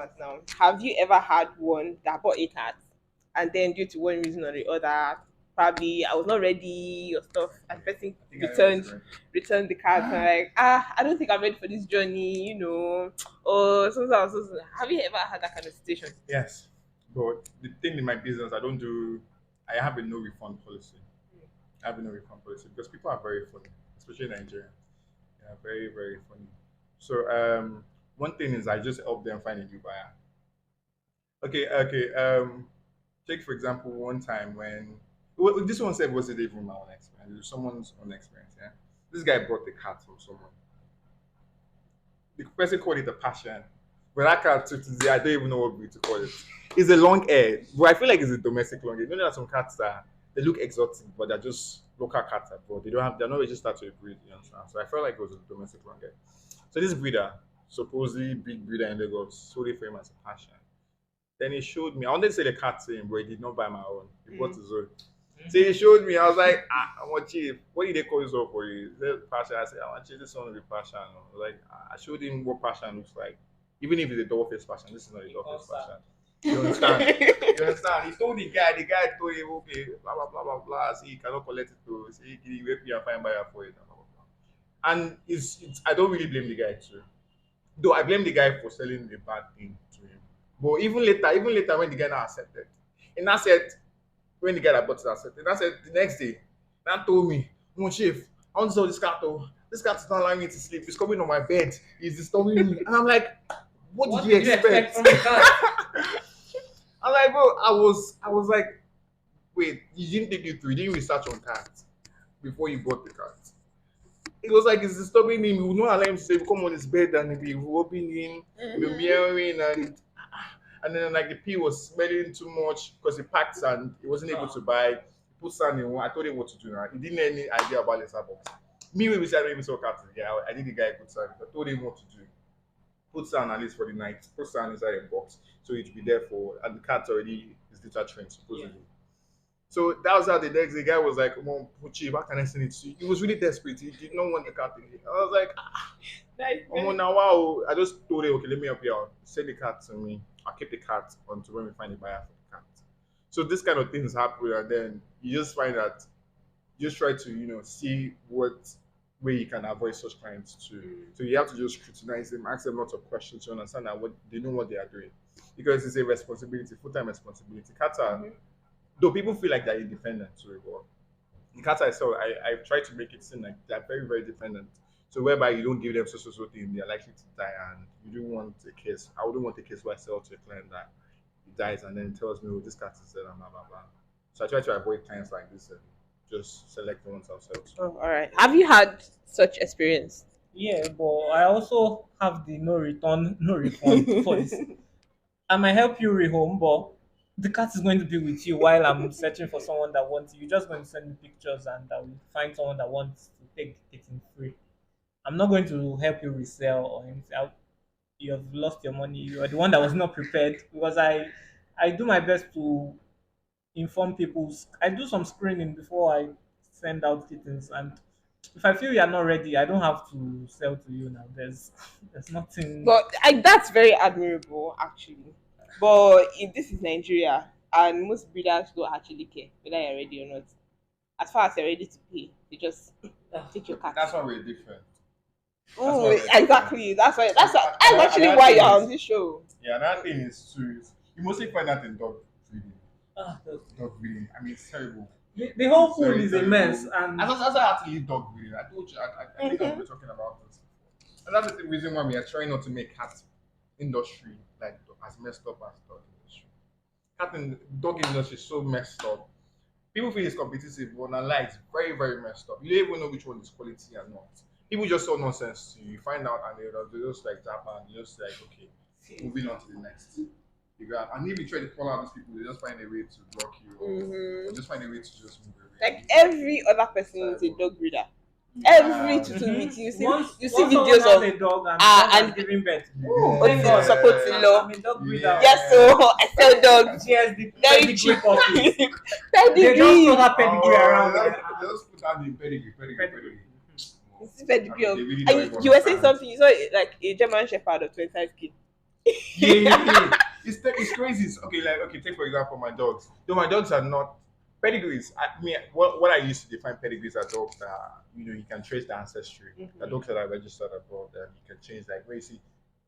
animals now. Have you ever had one that bought a cat, and then due to one reason or the other, probably I was not ready or stuff, and the person I think I know the story. returned the cat and like, I don't think I'm ready for this journey, or so. Have you ever had that kind of situation? Yes, but the thing in my business, I have a no refund policy. I have a no refund policy because people are very funny, especially in Nigeria. They are very, very funny. So one thing is I just help them find a new buyer. Okay, okay. Take for example one time when this one said wasn't even my own experience. It was someone's own experience. Yeah, this guy brought the cat from someone. The person called it a passion. But that cat to today, I don't even know what breed to call it. It's a long hair, but I feel like it's a domestic long hair. You know, there are some cats that they look exotic, but they're just local cats abroad. They're not registered to a breed, you understand? So I felt like it was a domestic long hair. So this breeder, supposedly big breeder in Lagos, sold it for him as a passion. Then he showed me. I wanted to say the cat to him, but he did not buy my own. He bought his own. So he showed me. I was like, I want cheap. What did they call this up for you? Is that passion? I said, I want cheap. This one will be passion. Like I showed him what passion looks like. Even if it's a double face passion, this is not a double face passion. You understand? You understand? He told the guy told him, okay, blah blah blah blah blah. See, he cannot collect it to say he wait me and find buyer for it. Blah, blah, blah. And it's I don't really blame the guy too. Though I blame the guy for selling a bad thing to him. But even later when the guy now accepted, and I said when the guy that bought it accepted, I said the next day, that told me, no chief, I want to sell this cat though. This cat is not allowing me to sleep. It's coming on my bed. It's disturbing me. And I'm like, what did you expect? From the cat? I'm like, bro, I was like, wait, you didn't think it through, you didn't research on cats before you bought the cat. It was like it's disturbing him. You would not allow him to say, come on his bed and he'd be rubbing him, be meowing and then like the pee was smelling too much because he packed and he wasn't able to buy. He put sand in one. I told him what to do now. He didn't have any idea about litter box. Me when we said I don't even saw cats. Yeah, I did the guy put sand. I told him what to do. Put sand at least for the night. Put sand inside a box so it'd be there for and the cat already is litter trained supposedly. Yeah. So that was how the next the guy was like, come on, Puchi, how can I send it to you? He was really desperate. He did not want the cat in it. I was like, now wow. I just told him, okay, let me help you out. Send the cat to me. I'll keep the cat until when we find a buyer for the cat. So this kind of things happen, and then you just find that you just try to, see what way you can avoid such clients too. So you have to just scrutinize them, ask them lots of questions to understand that what they know what they are doing. Because it's a responsibility, full-time responsibility. Cats are though people feel like they're independent too, but the cats I saw, I try to make it seem like they're very, very dependent. So whereby you don't give them so thing, they're likely to die, and you don't want a case. I wouldn't want a case where I sell to a client that he dies and then tells me, "Oh, this cat is dead," and blah blah blah. So I try to avoid clients like this and just select the ones ourselves. Oh, all right. Have you had such experience? Yeah, but I also have the no return, no refund policy. I might help you rehome, but the cat is going to be with you while I'm searching for someone that wants you. You're just going to send me pictures and I will find someone that wants to take the kitten free. I'm not going to help you resell or anything. You have lost your money. You are the one that was not prepared because I do my best to inform people. I do some screening before I send out kittens, and if I feel you are not ready, I don't have to sell to you now. There's nothing. But that's very admirable, actually. But if this is Nigeria, and most breeders don't actually care whether you're ready or not. As far as you're ready to pay, they just take your cat. That's why we're different. Oh, exactly. That's actually why you're on this show. Yeah, another thing is too. You mostly find that in dog breeding. Dog breeding. I mean, it's terrible. The whole pool is a mess, and that's why I actually dog breeding. I told you. I think we were talking about this. And that's the reason why we are trying not to make cat industry like as messed up as dog industry. Dog industry is so messed up. People feel it's competitive, but not like it's very, very messed up. You don't even know which one is quality and not. People just saw nonsense to you. You find out and they just like tap and you're just like, okay, moving on to the next. And if you try to follow out these people, they just find a way to block you or just find a way to just move away. Like every other person is a dog breeder. Every tutu meeting, you see videos of a dog and giving birth. Support in law. I'm a dog breeder. Yes, so I sell dogs. She has the Very pedigree cheap. puppies. They just Pedigree. throw that pedigree around. They just put out the pedigree. It's pedigree. They really And don't even you were saying understand. something. You saw like a German Shepherd of 25K. Yeah. It's crazy. Okay, like okay, take for example my dogs. Though my dogs are not pedigrees. I mean, what I used to define pedigrees are dogs that you can trace the ancestry. The dogs that are registered abroad, and you can change like where you see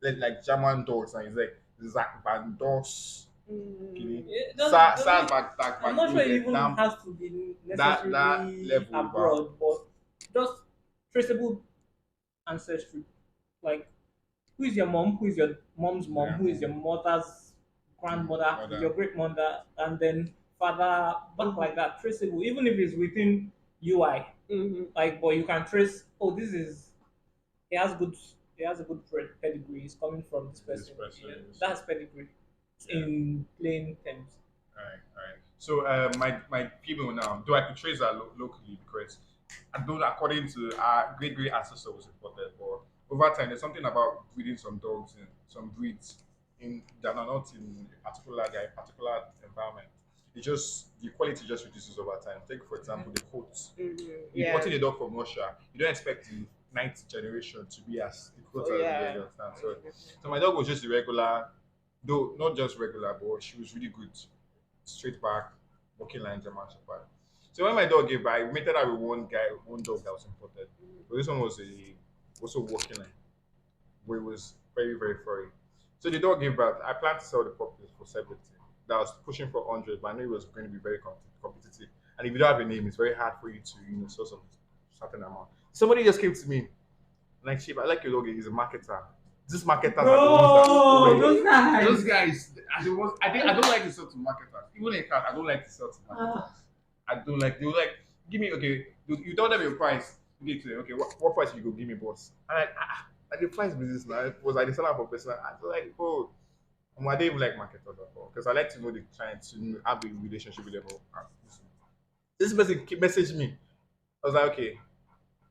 like German dogs, and it's like Zach Van Dos, okay, It Sa doesn't, Back Back I'm Back not sure it even Vietnam. has to be That necessarily level, but abroad, but just traceable ancestry. Like, who is your mom? Who is your mom's mom? yeah, Who is your mother's grandmother? Who is mother. your great mother? And then father, back like that, traceable, even if it's within UI. Mm-hmm. Like, but you can trace, oh, this is, he has good, he has a good pedigree. He's coming from this This person. person Yeah, is that's pedigree yeah. in plain terms. All right. So my people now, though I could trace that locally because I don't, according to our great great ancestor was important, but over time there's something about breeding some dogs and some breeds in that are not in a particular environment. It just the quality just reduces over time. Take for example the coats. Mm-hmm. Yeah. Importing a dog from Russia, you don't expect the ninth generation to be as the coats Oh, as the yeah. you understand. So my dog was just a regular, though not just regular, but she was really good straight back, walking line German Shepherd. So when my dog gave birth, I mated her with one dog that was imported. But this one was a also walking line, where it was very, very furry. So the dog gave birth. I planned to sell the puppy for 70. That was pushing for 100, but I knew it was going to be very competitive. And if you don't have a name, it's very hard for you to sell some certain amount. Somebody just came to me like, "Sheep, I like your dog. He's a marketer. These marketers are the ones that Bro, spoil. those guys. Those guys are the ones. I don't like to sell to marketers. Even in car, I don't like to sell to marketers. Ah. I don't like. They will like give me okay. You tell them your price. You get to them. Okay, what price you go give me, boss? And like the price business now. It was like the seller for person. I was like, oh, I don't even like marketers at all because I like to know the client to have a relationship with them. This person messaged me. I was like, okay,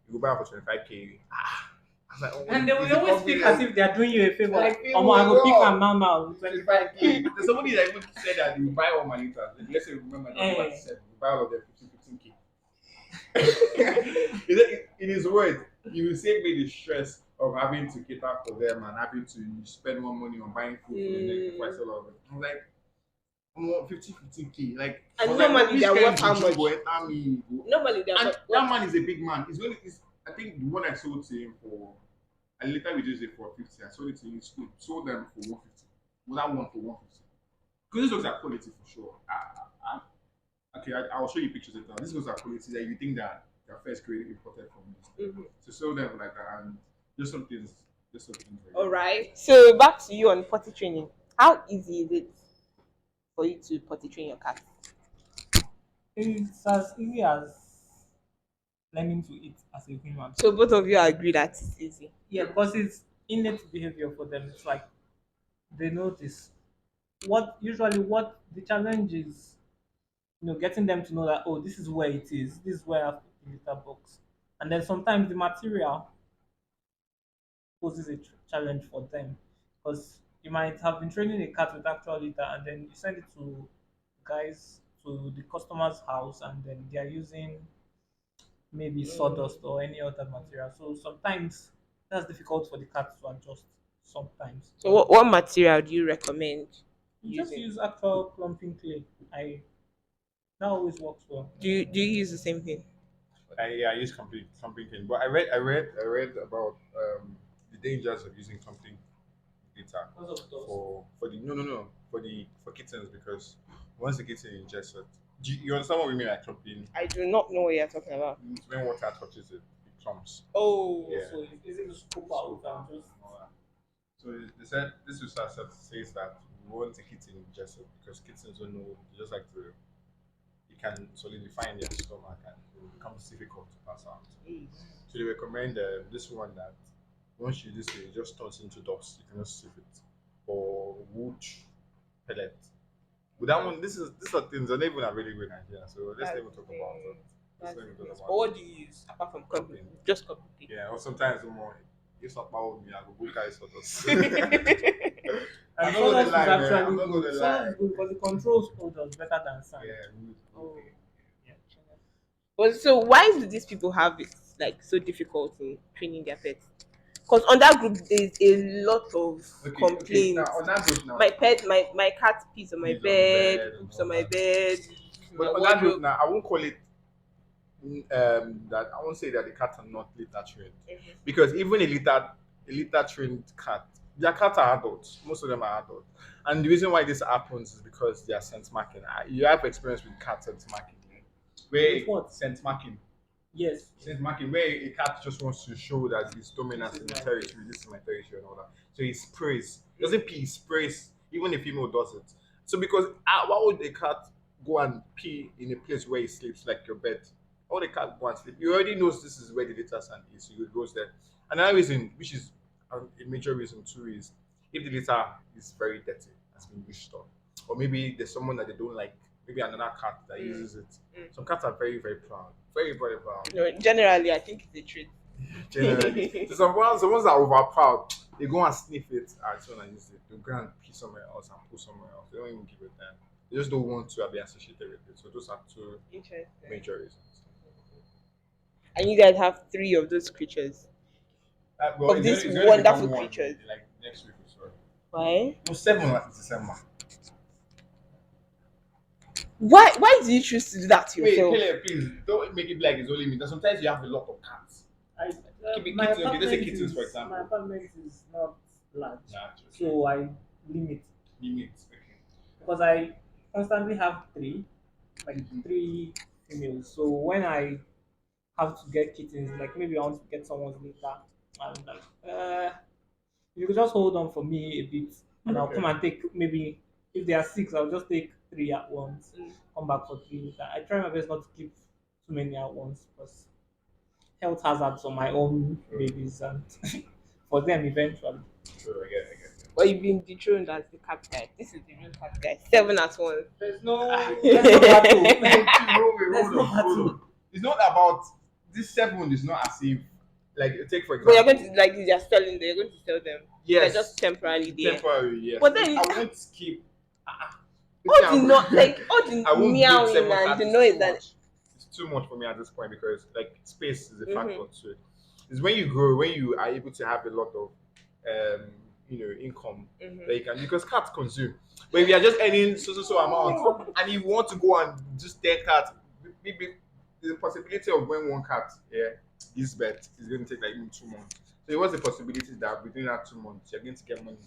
you go buy for 25K. I was like, oh, And they is will it always speak confident? as if they are doing you a favor. Like, Like, I go pick oh, my mama. 25K. There's somebody that even said that you buy all my liters. Like, let's say you remember that Eh. you buy all of them 15K. In his word, you will save me the stress of having to cater for them and having to spend more money on buying food for them before I sell all of it. I'm like, more 15K. Like, I And was like, normally which they're kind worth of how juju much? go enter me? Normally they're And worth. that man is a big man. I think the one I sold to him for, I later reduced it for 50. I sold it to him, sold them for 150. Well, that one for 150. Because these dogs are quality for sure. Okay, I'll show you pictures later. These dogs are quality that you think that they're first grade imported from this. Mhm. So sell them like that and just some things, like All that. right. So back to you on potty training. How easy is it for you to potty train your cat? It's as easy as learning to eat as a human. So both of you agree that it's easy. Yeah, because it's innate behavior for them. It's like they notice what the challenge is, getting them to know that, oh, this is where it is. This is where I have to put the litter box. And then sometimes the material poses a challenge for them because you might have been training a cat with actual litter and then you send it to guys to the customer's house and then they are using maybe sawdust or any other material. So sometimes that's difficult for the cat to adjust. Sometimes So what material do you recommend you just using? use actual plumping clay. I That always works well. Do you use the same thing? I use something thing, but I read about the dangers of using something data Because of those. for the no for kittens because once the kitten ingests it, you understand what we mean like chopping? I do not know what you're talking about. When water touches it, it clumps. Oh, Yeah. So it's easy to scoop out and just. All that. So they said this research says that we want the kitten ingested because kittens don't know they just like to it can solidify in their stomach and it becomes difficult to pass out. So they recommend this one that once you do this, it just turns into dust. You can just sip it or wood pellet. But that one, these are things that not even available in Nigeria. So let's not even talk about it. Let's not even talk But about what do you use apart from copy? Copy. Just copy. it. Yeah, or sometimes more. If not about me, I go go carry sawdust. And I'm not gonna sawdust is lie, man. actually I'm not good. gonna Sawdust lie. is good because it controls odors better than sand. Yeah, wood. Oh. Yeah. But so why do these people have it like so difficult in training their pets? Because on that group there's a lot of Okay. Now complaints. on that note now, My pet, my cat pees on my peas on the bed, bed and poops all on my that. bed, But my on that note wardrobe. now, I won't call it that I won't say that the cats are not litter trained, Mhm. because even a litter trained cat, their cats are adults. Most of them are adults, and the reason why this happens is because they are scent marking. You have experience with cat scent marking, where With what? scent marking, Yes. where a cat just wants to show that he's dominant This in is the my territory. This is my territory and all that. So he sprays. He doesn't pee. He sprays. Even a female does it. So because why would a cat go and pee in a place where he sleeps, like your bed? Why would a cat go and sleep? He already knows this is where the litter sand is. So he goes there. Another reason, which is a major reason too, is if the litter is very dirty, has been used up, or maybe there's someone that they don't like. Maybe another cat that Mm. uses it. Mm. Some cats are very, very proud. Very, very proud. No, generally, I think it's a trait. Generally. So some ones are over proud. They go and sniff it. Alright, so I use it. They go and pee somewhere else and poo somewhere else. They don't even give it time. They just don't want to be associated with it. So those are two Interesting. major reasons. And you guys have three of those creatures, Well, of these it's going to wonderful become one, creatures. like next week or so. Why? No, 7 last December. Why do you choose to do that to Wait, yourself? Caleb, please don't make it like it's only me. That sometimes you have a lot of cats. Keep it My kittens. Okay, let's say apartment kittens, for is example. my apartment is not large, Nah, so I limit limits. Okay. because I constantly have like three females. So when I have to get kittens, like maybe I want to get someone's later, I'm like, you could just hold on for me a bit, and I'll Okay. come and take maybe if there are six, I'll just take three at once, Mm. come back for three later. I try my best not to keep too many at once because health hazards on my own babies and for them eventually. Sure, I get it. Or you've been dethroned as the cat guy. This is the real cat guy. 7 at once. There's no Wait, there's no battle. hold There's no on. It's not about this 7 is not as if, like, take for But you're example. going to like they're selling them, you're going to sell them. Yes. They're just temporarily there. Temporary, yes. But then I won't keep. all the not like all the I won't meowing seven and cats. the It's noise too that much. It's too much for me at this point because like space is a Mhm. factor to it. It's when you grow, when you are able to have a lot of income Mhm. that you can, because cats consume. But if you are just earning so amount and you want to go and just 10 cats, maybe there's a possibility of when one cat gives birth is going to take like even 2 months. So what's the possibility that within that 2 months you're going to get money?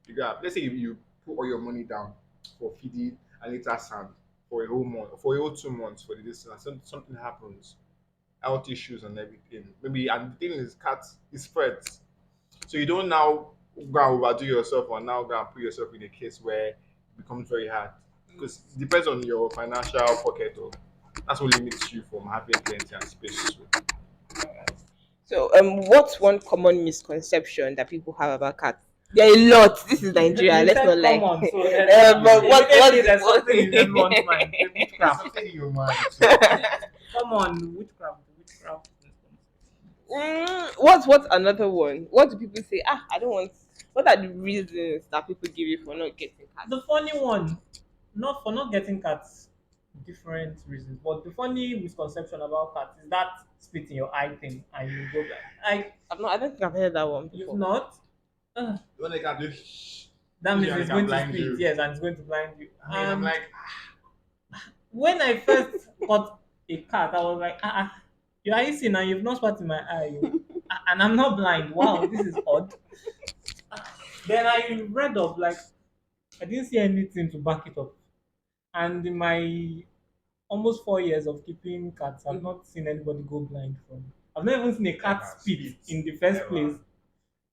You got, let's say you put all your money down for feeding and litter sand for a whole month, for a whole 2 months for the distance, something happens, health issues and everything. Maybe, and the thing is, cats it spreads. So you don't now go and overdo yourself or now go and put yourself in a case where it becomes very hard. Because it depends on your financial pocket, or that's what limits you from having plenty and space. So what's one common misconception that people have about cats? There are a lot. This is Nigeria, You let's said not lie. come on, so But what immediately there's something in everyone's mind. The There's witchcraft. something in your mind. Come on, witchcraft. What's another one? What do people say? I don't want. What are the reasons that people give you for not getting cats? The funny one, not for not getting cats, different reasons. But the funny misconception about cats is that spit in your eye thing, and you go like, I don't think I've heard that one you've before. not. Ugh, When they can do, that means Yeah, it's they going can to blind spit, you. yes, and it's going to blind you. I'm And like, when I first got a cat, I was like, you are seeing and you've not spat in my eye, and I'm not blind. Wow, this is odd. Then I read up, like, I didn't see anything to back it up. And in my almost 4 years of keeping cats, I've not seen anybody go blind from. I've not even seen a cat Never spit spit. in the first Never. place.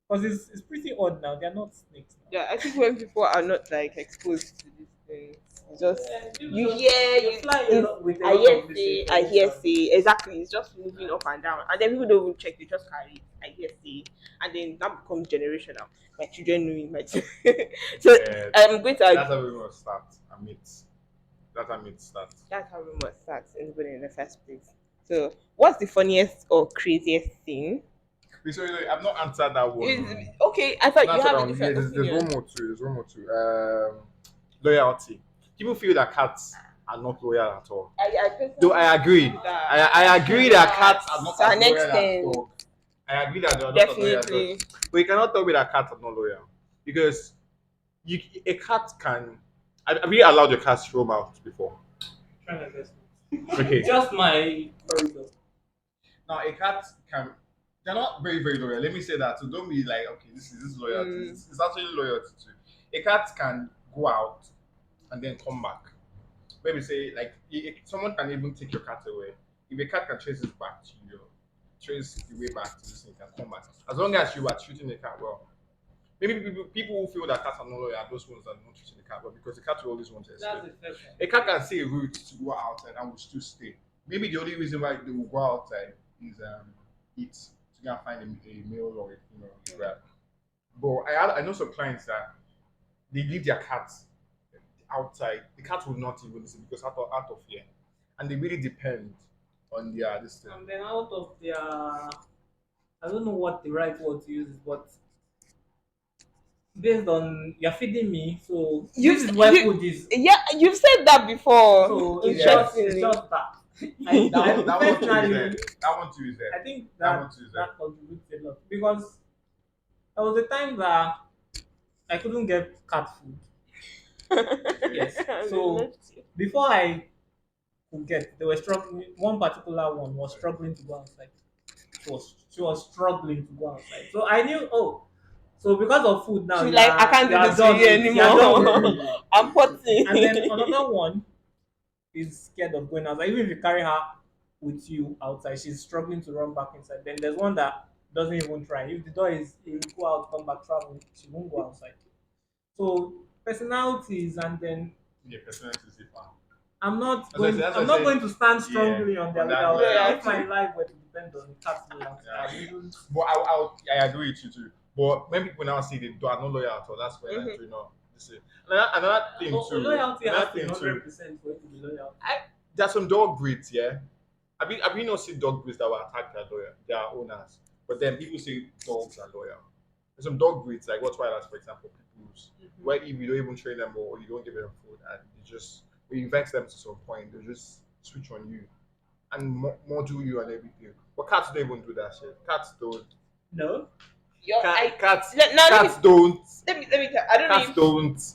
Because it's pretty odd now. They're not snakes now. Yeah, I think when people are not like exposed to these things, it's just People you just- hear they you. fly a lot with a I lot hear of say, this I hear information. say, exactly. It's just moving up and down, and then people don't even check. They just carry it. I hear say, and then that becomes generational. My children knowing my children. So Yeah, I'm going to. that's how we must start. That's how it starts. That's how we must start anybody in the first place. So, what's the funniest or craziest thing? So I've not answered that one. Okay, I thought Not you answered have that a one. different There's opinion. one more too. There's one more too. Loyalty. People feel that cats are not loyal at all. I Though I agree. I agree that cats are not To as an loyal as extent. dogs. I agree that they are not loyal as well. Definitely. But you cannot tell me that cats are not loyal because a cat can. Have you allowed your cat to roam out before? Trying to guess. Okay. Just my corridor. Now a cat can. They're not very very loyal. Let me say that. So don't be like, okay, this is loyalty. Mm. It's actually loyalty too. A cat can go out and then come back. Maybe say like someone can even take your cat away. If a cat can trace it back to you, trace the way back to this thing, can come back. As long as you are treating the cat well. Maybe people who feel that cats are not loyal are those ones that don't treat the cat well because the cat will always want to escape. That's the first one. A cat can see a route to go outside and will still stay. Maybe the only reason why they will go outside is eat to go and find a male or a female to grab. But I know some clients that they leave their cats outside. The cat will not even listen because out of fear, and they really depend on their this thing. And then out of their, I don't know what the right word to use is, but based on you're feeding me, so You- this is where you- food is. Yeah, you've said that before. So Interestingly. it's just that. That one too is Personally, there. That one too is I there. think That one too is there. that contributes a lot because there was a time that I couldn't get cat food. Yes. So before I could get, they were struggling. One particular one was struggling to go outside. She was struggling to go outside. So I knew, oh, so because of food now, She's like, I can't do this to you anymore. I'm potty. And then another one is scared of going outside. Even if you carry her with you outside, she's struggling to run back inside. Then there's one that doesn't even try. If the door is, you go out, come back, travel, she won't go outside. So personalities, and then Yeah, personality is different. I'm not That's going. what I said, I'm that's not what I going to stand strongly on their on that level. loyalty. If my life were to depend on cats loyalty, Yeah. I wouldn't. But I agree with you too. But when people now say they are not loyal at all, that's when Mhm. I do not. This is another thing too. Loyalty Another has to be thing too. 100% for it to be loyal. There's some dog breeds, yeah. Have you not seen dog breeds that will attack their owners? But then people say dogs are loyal. There's some dog breeds like Rottweilers, for example, pitbulls, where if you don't even train them or you don't give them food and you just when you vex them to some point, they just switch on you and module you and everything. But cats don't even do that shit. Cats don't. No. Cats Now cats don't. let me tell. I don't know Cats if don't.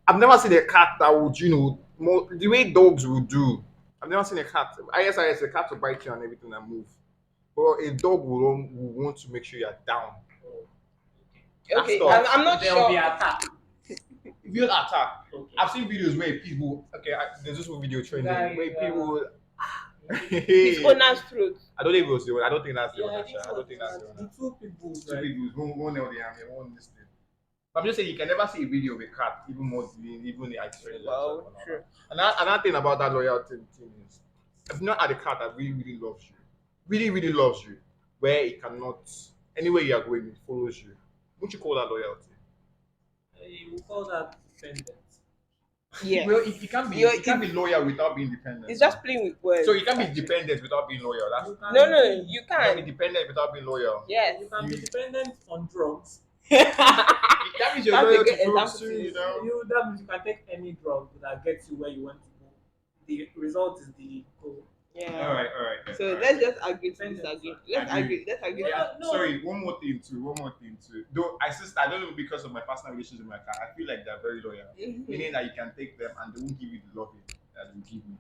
I've never seen a cat that would, more, the way dogs would do. I've never seen a cat. ISIS, a cat will bite you and everything and move. But a dog will want to make sure you're down. okay. That's I'm not There will be sure. attack. Real attack. Okay. I've seen videos where people, there's this one video trending Guy, where people. His owner's truth. I don't think it was the one. I don't think that's the Yeah, one. I Actually. I don't think that's the the one. two people, Two right? people, one held the arm, one this thing. But I'm just saying, you can never see a video of a cat, even more, even the extreme. Well, true. Another thing about that loyalty thing is, if you not had a cat that really, really loves you, really, really loves you, where it cannot, anywhere you are going, it follows you. Wouldn't you call that loyalty? You will call that dependent. Yeah. Well, you can't be, You're- you can't be loyal without being dependent. It's just playing with words. So you can't be dependent without being loyal. That's You can No, be- you you can't be can't. dependent without being loyal. Yes. You can be dependent on drugs. That means you're That's a loyal good to drugs example too, to you use. know. That means you can take any drug that gets you where you want to go. The result is the goal. Yeah. All right. So all right. let's just agree to disagree. Let's Agree. agree. Yeah. No. Sorry, one more thing too. Though I don't know because of my personal relationship with my cat, I feel like they're very loyal. Mhm. Meaning that you can take them and they won't give you the loving that you give me.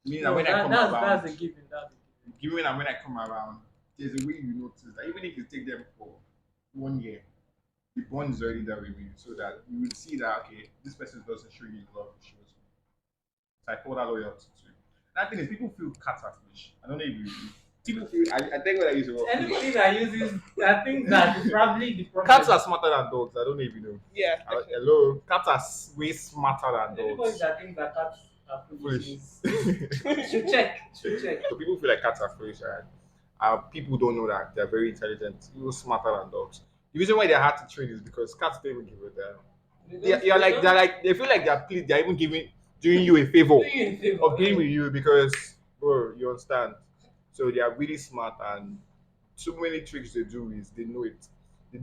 Meaning No, that when I come around, that's a given. That's a given. given that when I come around, there's a way you notice that even if you take them for 1 year, the bond is already there with you, so that you will see that okay, this person doesn't show you the love he shows me. So I call that loyalty too. That thing is, people feel cats are foolish. I don't know if you. People feel. I think when I use the word foolish. Anybody that uses, I think that is probably the problem. Cats are smarter than dogs. I don't know if you know. Yeah. Hello, cats are way smarter than Anybody dogs. that thinks that cats are foolish Foolish. is should check. So people feel like cats are foolish, and people don't know that they're very intelligent, even smarter than dogs. The reason why they're hard to train is because cats don't even give a damn. They feel like they're even doing you a favor of being with you because, bro, you understand. So they are really smart, and so many tricks they do is they know it. They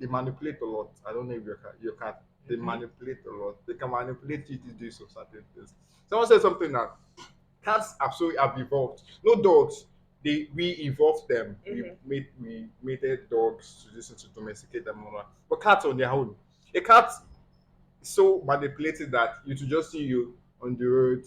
manipulate a lot. I don't know if your cat they manipulate a lot. They can manipulate you to do some certain things. Someone said something that cats absolutely have evolved. No dogs. we evolved them. We mated dogs to listen to domesticate them and all that. But cats on their own, a cat is so manipulated that you to just see you on the road,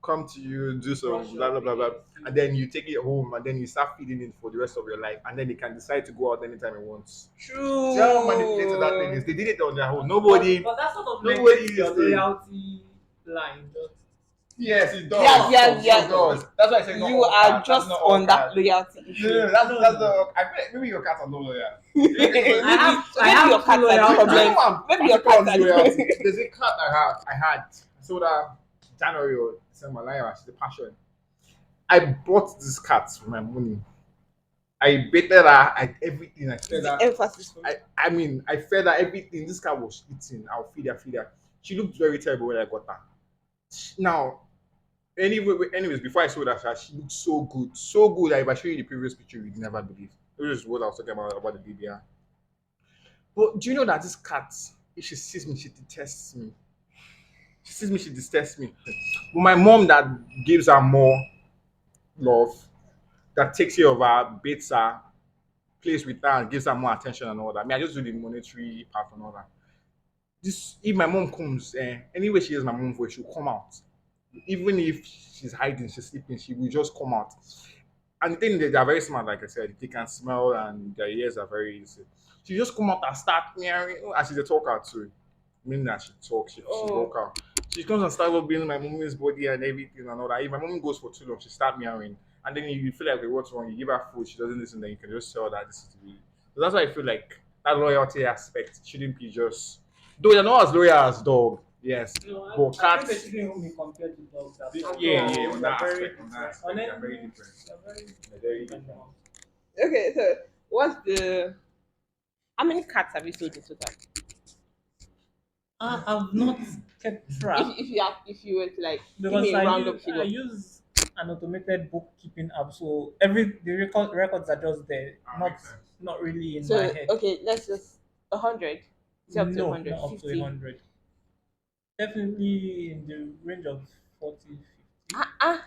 come to you, do some blah blah blah blah, and then you take it home and then you start feeding it for the rest of your life, and then it can decide to go out anytime it wants. True. See how manipulated that thing is. They did it on their own. Nobody. But that sort of Nobody negates is your the- loyalty line. Yes, it does. Yeah. It does. That's why I said not You all are cats. just That's not all on that cats. loyalty No, issue. no, that's the. I feel like maybe your cats are not loyal. Maybe I maybe have your cats are the loyalty. problem. Maybe your cats are the loyalty. There's a cat I had. I sold her January or December. She's a passion. I bought this cat for my money. I baited her. Everything. I fed the her. emphasis for me. I mean, I fed her everything. This cat was eating. I'll feed her. She looked very terrible when I got her. Now, anyways, before I sold her, she looked so good. So good that if I show you the previous picture, you'd never believe. This is what I was talking about the baby. But do you know that this cat, if she sees me, she detests me. She sees me, she detests me. But my mom that gives her more love, that takes care of her, baits her, plays with her, and gives her more attention and all that. I mean, I just do the monetary part and all that. This, if my mom comes, anyway she hears my mom's voice, she'll come out. Even if she's hiding, she's sleeping, she will just come out. And the thing is, they are very smart, like I said, they can smell and their ears are very easy. She just come out and start meowing, and she's a talker too. Meaning that she talks, she vocal. She comes and starts rubbing my mommy's body and everything and all that. If my mom goes for too long, she start meowing. And then you feel like, okay, what's wrong? You give her food, she doesn't listen, then you can just tell that this is the. So that's why I feel like that loyalty aspect shouldn't be just. Though they're not as loyal as dog, yes. No, But I think cats. they shouldn't even be compared to dogs. Yeah, on that They're aspect, they're very different. They're very They're very different. Okay, so what's the how many cats have you sold in total? I've not kept track If you were to like give because me a round up I figure. use an automated bookkeeping app, so the records are just there, Makes sense. not really in my So head. okay, let's just 100. It's up to No, 100. not up to 50. 100. Definitely in the range of 40, 50,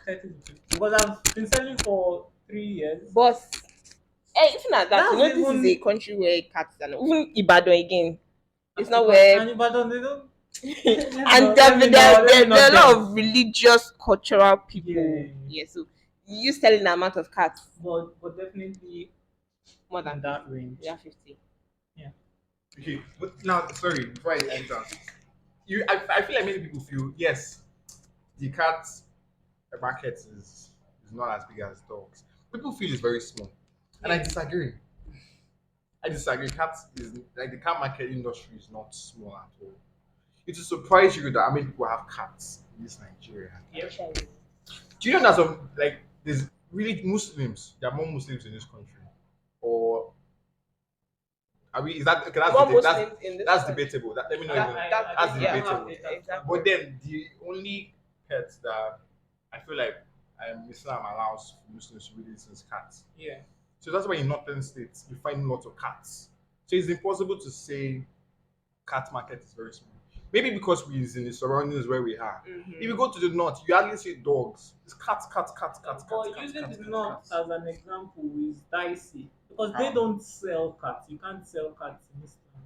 30 to 50. Because I've been selling for 3 years. Boss. Hey, even at that, you know That's this is even- a country where cats are not even Ibadan again. It's not Because- where and Ibadan, they don't. and Let me there know, let me know are a lot them. of religious cultural people. Yeah. Yeah, so you selling the amount of cats But definitely more in than that range. yeah 50. Okay, but now, sorry, before I enter, I feel like many people feel, yes, the cat market is not as big as dogs. People feel it's very small. And I disagree. Cats is like the cat market industry is not small at all. It will surprise you that how many people have cats in this Nigeria. Do you know that some like there's really Muslims? There are more Muslims in this country, or are we? Is that okay? That's More debate- Muslims in this that's country. debatable. Let me know. That- even- that- that's yeah, debatable. exactly. But then the only pets that I feel like Islam allows Muslims to really is cats. Yeah. So that's why in northern states you find lots of cats. So it's impossible to say cat market is very small. Maybe because we're in the surroundings where we are. If you go to the north, you hardly see dogs. It's cats. But using the North as an example is dicey because they How? don't sell cats. You can't sell cats in Islam.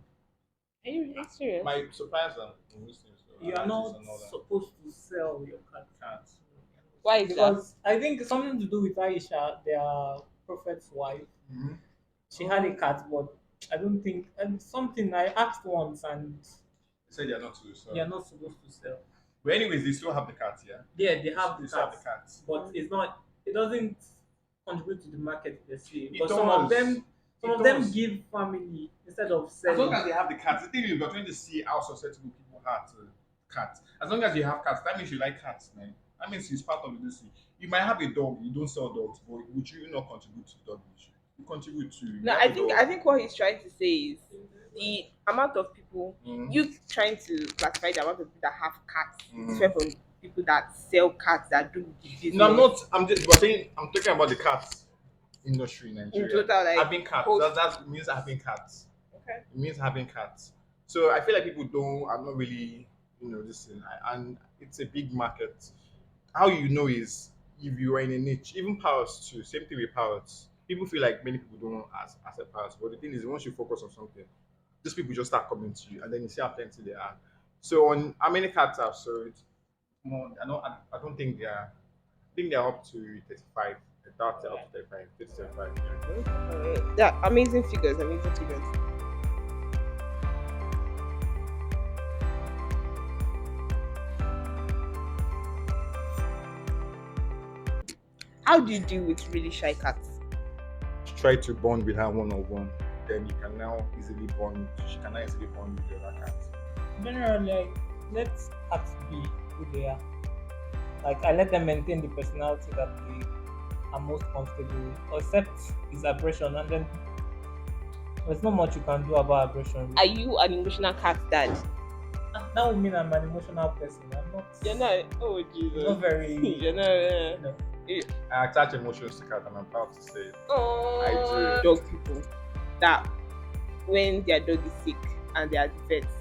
Are you really serious? My suppliers are Muslims. You are not supposed to sell your cat. cats. Why is that? Because I think it's something to do with Aisha, their prophet's wife. Mm-hmm. She had a cat, but I don't think and something I asked once and They said they're not to sell. they are not supposed to sell. But anyways, they still have the cats, yeah? Yeah, they have They the still have cats, the cats. but it's not. It doesn't contribute to the market per se. It Because some of does. them, some It of them does. give family instead of As long selling. as they have the cats, the thing is, we're trying to see how susceptible people are to cats. As long as you have cats, that means you like cats, man. That means it's part of the industry. You might have a dog, you don't sell dogs, but would you not contribute to the dog industry? You contribute to. No, I think what he's trying to say is the amount of people you trying to classify the amount of people that have cats is different from people that sell cats that do the business. No, I'm not. We're saying I'm talking about the cats industry in in Nigeria. total like Having cats. whole- That means having cats. Okay. It means having cats. So I feel like people are not really, this thing. And it's a big market. How you know is if you are in a niche, even parrots too, same thing with parrots. People feel like many people don't accept parrots, but the thing is, once you focus on something, these people just start coming to you, and then you see how plenty they are. So on how many cats I've sold, more. I don't think they are. I think they're up to 35. That's up to 35, 35. Yeah. Yeah, amazing figures, amazing figures. How do you deal with really shy cats? Try to bond with her one on one. Then you can now easily bond. She can now easily bond with the other cat. Generally, let cats be who they are. Like I let them maintain the personality that they are most comfortable with, except his aggression, and then there's not much you can do about aggression. Are you an emotional cat dad? That would mean I'm an emotional person. I'm not. You're not. Oh Jesus. Not very. You're not. You know, I attach emotions to cat, and I'm proud to say it. Oh, I do. dog people that when their dog is sick and they are at the vets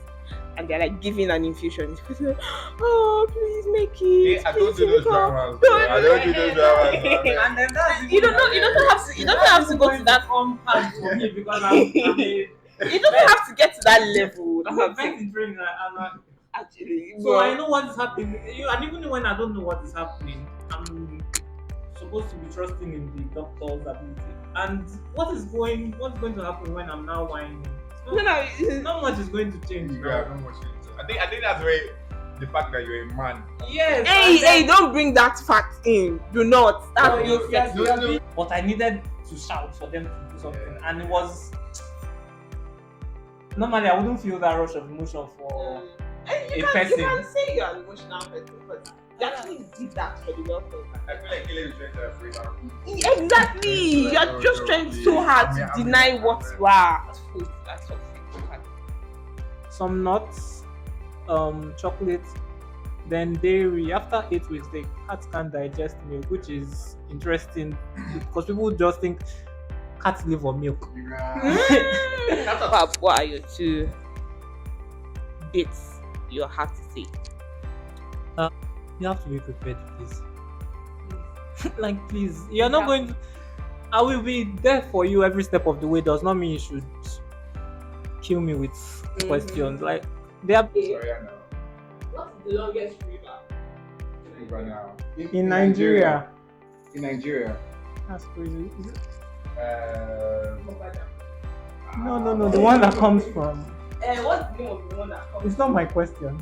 and they're like giving an infusion, it's like, oh please make it. I don't please do those make it." dramas. Bro. I don't do those dramas. Man. and then that's You don't know. You don't have to. You don't have to go to that. come hard for me because I'm a You don't have to get to that level. That's what I'm vet saying. in training. Actually, So I know what is happening. And even when I don't know what is happening, I'm supposed to be trusting in the doctor's ability. And what's going to happen when I'm now whining? Not much is going to change. Yeah, I don't watch it. I think that's where the fact that you're a man. Yes. Hey, don't bring that fact in. Do not. That's No, no sex. No. But I needed to shout for them to do something, and it was normally I wouldn't feel that rush of emotion for And you a can, person. You can say you're an emotional person, but you actually did that for the welfare. I feel like Caleb is trying to free out. Exactly. You're just trying so hard to deny what you are. That's what Some nuts, chocolate, then dairy. After 8 weeks, the cats can't digest milk, which is interesting because people just think cats live on milk. Pap, what are your two bits you have to say? You have to be prepared, please. Like, please, you're not going to. I will be there for you every step of the way. Does not mean you should kill me with questions. Like, they are Sorry, I know. What's the longest river? River now. in Nigeria. In Nigeria. That's crazy. Is it? No. No. The one that comes from. What's the name of the one that comes? It's not my question.